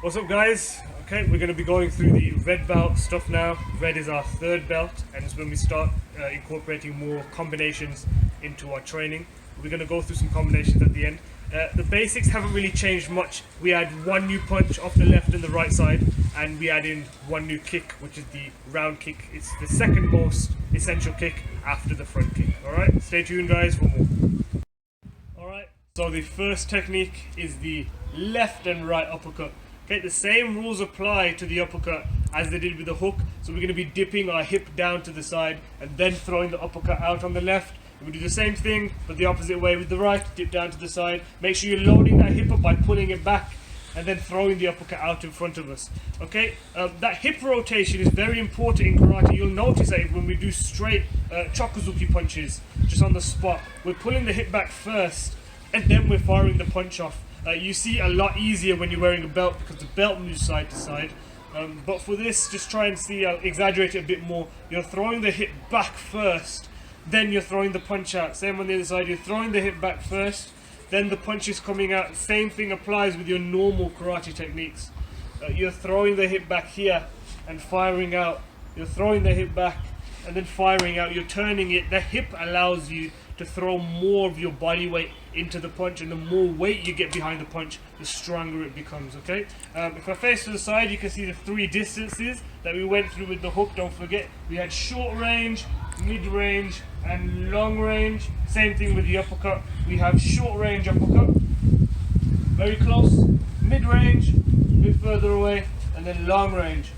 What's up, guys? Okay, we're going to be going through the red belt stuff now. Red is our third belt, and it's when we start incorporating more combinations into our training. We're going to go through some combinations at the end. The basics haven't really changed much. We add one new punch off the left and the right side, and we add in one new kick, which is the round kick. It's the second most essential kick after the front kick. Alright, stay tuned, guys, for more. Alright, so the first technique is the left and right uppercut. Okay, the same rules apply to the uppercut as they did with the hook. So we're going to be dipping our hip down to the side and then throwing the uppercut out on the left. We do the same thing, but the opposite way with the right. Dip down to the side. Make sure you're loading that hip up by pulling it back and then throwing the uppercut out in front of us. Okay, that hip rotation is very important in karate. You'll notice that when we do straight chokuzuki punches, just on the spot, we're pulling the hip back first and then we're firing the punch off. You see a lot easier when you're wearing a belt because the belt moves side to side. But for this, just try and see, exaggerate it a bit more. You're throwing the hip back first, then you're throwing the punch out. Same on the other side, you're throwing the hip back first, then the punch is coming out. Same thing applies with your normal karate techniques. You're throwing the hip back here and firing out. You're throwing the hip back and then firing out. You're turning it. The hip allows you to throw more of your body weight into the punch, and the more weight you get behind the punch, the stronger it becomes. Okay. If I face to the side, you can see the three distances that we went through with the hook. Don't forget, we had short range, mid range, and long range. Same thing with the uppercut. We have short range uppercut, very close, mid range, a bit further away, and then long range,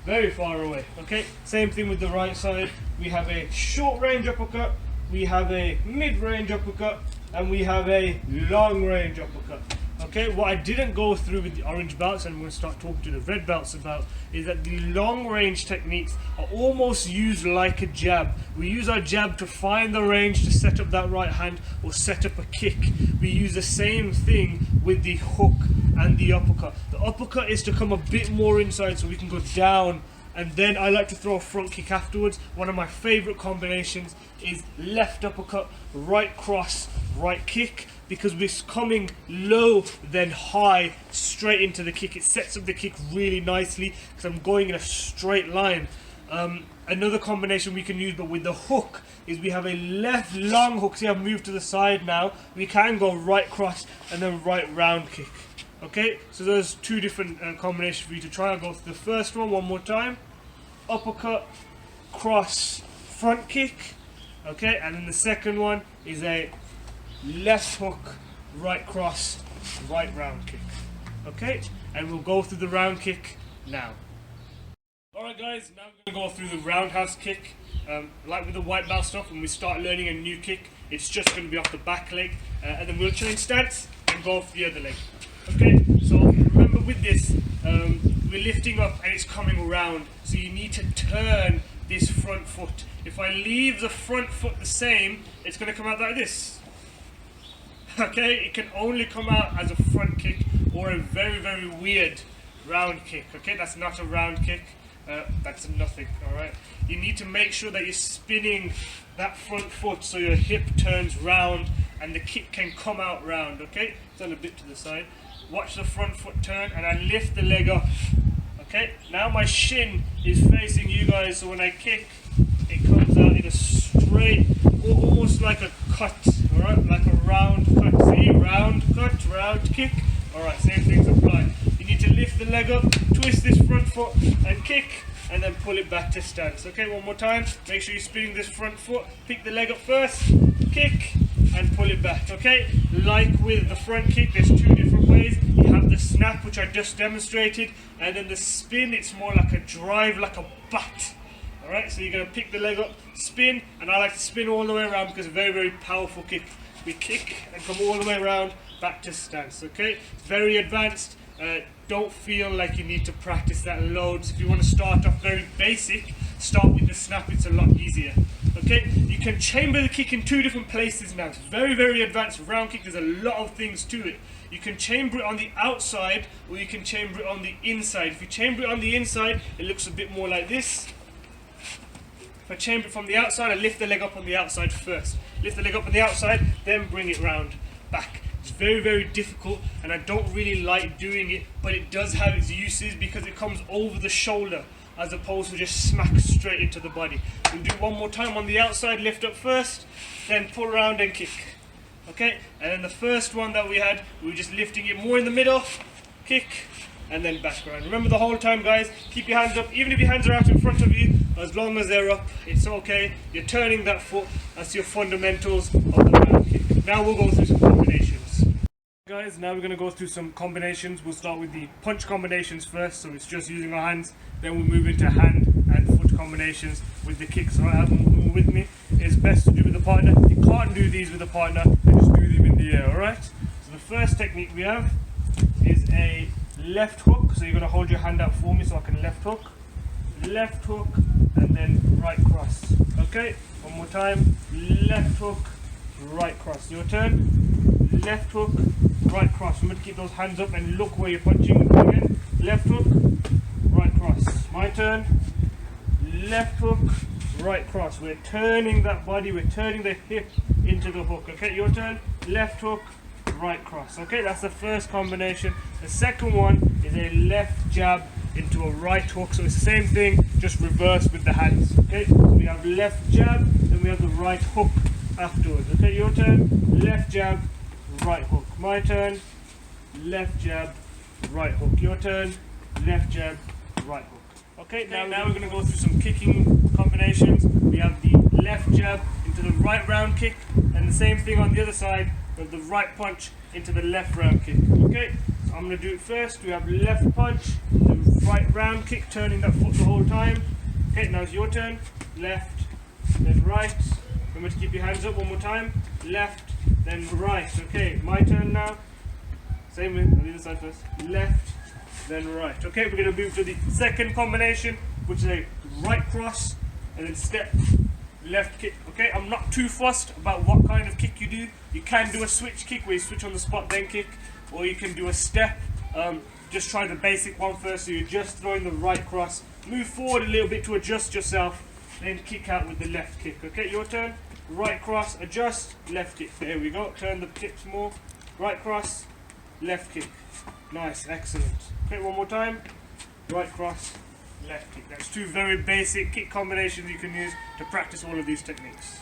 very far away. Okay. Same thing with the right side. We have a short range uppercut, we have a mid-range uppercut, and we have a long-range uppercut. Okay, what I didn't go through with the orange belts, and I'm going to start talking to the red belts about, is that the long-range techniques are almost used like a jab. We use our jab to find the range to set up that right hand or set up a kick. We use the same thing with the hook and the uppercut. The uppercut is to come a bit more inside so we can go down, and then I like to throw a front kick afterwards. One of my favorite combinations is left uppercut, right cross, right kick, because we're coming low then high straight into the kick. It sets up the kick really nicely because I'm going in a straight line. Another combination we can use, but with the hook, is we have a left long hook. See, I've moved to the side now. We can go right cross and then right round kick. Okay, so there's two different combinations for you to try. I'll go through the first one more time. Uppercut, cross, front kick. Okay, and then the second one is a left hook, right cross, right round kick. Okay, and we'll go through the round kick now. Alright guys, now we're going to go through the roundhouse kick. Like with the white belt stuff, when we start learning a new kick, it's just going to be off the back leg, and then we'll change stance and go off the other leg. Okay, so remember with this, we're lifting up and it's coming around, so you need to turn this front foot. If I leave the front foot the same, it's going to come out like this. Okay, it can only come out as a front kick or a very, very weird round kick. Okay, that's not a round kick, that's a nothing. Alright, you need to make sure that you're spinning that front foot so your hip turns round and the kick can come out round. Okay, turn a bit to the side. Watch the front foot turn and I lift the leg up. Okay, now my shin is facing you guys, so when I kick, it comes out in a straight, or almost like a cut, alright, like a round cut. See, round cut, round kick. Alright, same things apply. You need to lift the leg up, twist this front foot and kick, and then pull it back to stance. Okay, one more time. Make sure you're spinning this front foot, pick the leg up first, kick, and pull it back. Okay, like with the front kick, there's two different ways. You have the snap, which I just demonstrated, and then the spin, it's more like a drive, like a bat. Alright, so you're going to pick the leg up, spin, and I like to spin all the way around because it's a very, very powerful kick. We kick and come all the way around, back to stance. Okay, it's very advanced. Don't feel like you need to practice that loads. If you want to start off very basic, start with the snap, it's a lot easier. Okay, you can chamber the kick in two different places now. It's very, very advanced round kick. There's a lot of things to it. You can chamber it on the outside or you can chamber it on the inside. If you chamber it on the inside, it looks a bit more like this. If I chamber it from the outside, I lift the leg up on the outside first. Lift the leg up on the outside, then bring it round back. It's very, very difficult, and I don't really like doing it, but it does have its uses because it comes over the shoulder as opposed to just smack straight into the body. We'll do one more time on the outside, lift up first, then pull around and kick. Okay, and then the first one that we had, we were just lifting it more in the middle, kick, and then back around. Remember the whole time, guys, keep your hands up, even if your hands are out in front of you, as long as they're up, it's okay. You're turning that foot, that's your fundamentals of the round kick. Now we'll go through some combinations. Guys, now we're going to go through some combinations. We'll start with the punch combinations first, so it's just using our hands. Then we'll move into hand and foot combinations with the kicks. Right, have them with me. It's best to do with a partner. You can't do these with a partner, and just do them in the air, alright? So the first technique we have is a left hook. So you're going to hold your hand out for me so I can left hook, and then right cross. Okay, one more time. Left hook, right cross. Your turn. Left hook, right cross. Remember to keep those hands up and look where you're punching. Again, left hook, right cross. My turn. Left hook, right cross. We're turning that body, we're turning the hip into the hook. Okay, your turn. Left hook, right cross. Okay, that's the first combination. The second one is a left jab into a right hook. So it's the same thing, just reverse with the hands. Okay, so we have left jab, then we have the right hook afterwards. Okay, your turn. Left jab, right hook. My turn. Left jab, right hook. Your turn. Left jab, right hook. Okay, now we're going to go through some kicking combinations. We have the left jab into the right round kick, and the same thing on the other side with the right punch into the left round kick. Okay, so I'm going to do it first. We have left punch, then right round kick, turning that foot the whole time. Okay, now it's your turn. Left, then right. Remember to keep your hands up one more time. Left, then right. Okay, my turn now. Same with on the other side first. Left, then right. Okay, we're going to move to the second combination, which is a right cross and then step, left kick. Okay, I'm not too fussed about what kind of kick you do. You can do a switch kick where you switch on the spot then kick, or you can do a step. Just try the basic one first, so you're just throwing the right cross. Move forward a little bit to adjust yourself, then kick out with the left kick. Okay, your turn. Right cross, adjust, left kick. There we go. Turn the kicks more. Right cross, left kick. Nice, excellent. Okay, one more time. Right cross, left kick. That's two very basic kick combinations you can use to practice all of these techniques.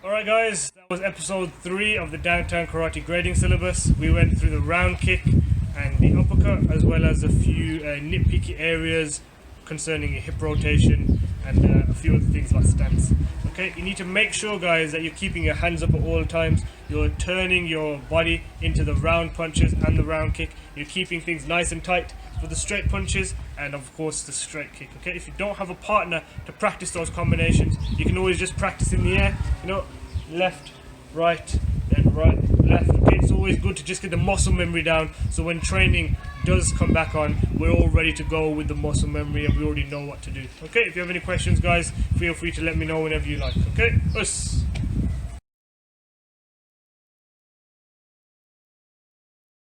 Alright guys, that was episode 3 of the Downtown Karate Grading Syllabus. We went through the round kick and the uppercut, as well as a few nitpicky areas concerning your hip rotation and a few other things like stance. Okay, you need to make sure, guys, that you're keeping your hands up at all times. You're turning your body into the round punches and the round kick. You're keeping things nice and tight for the straight punches and of course the straight kick. Okay, if you don't have a partner to practice those combinations, you can always just practice in the air. You know, left, right, then right, left. Okay, it's always good to just get the muscle memory down, so when training does come back on, we're all ready to go with the muscle memory and we already know what to do. Okay, if you have any questions, guys, feel free to let me know whenever you like. Okay, us.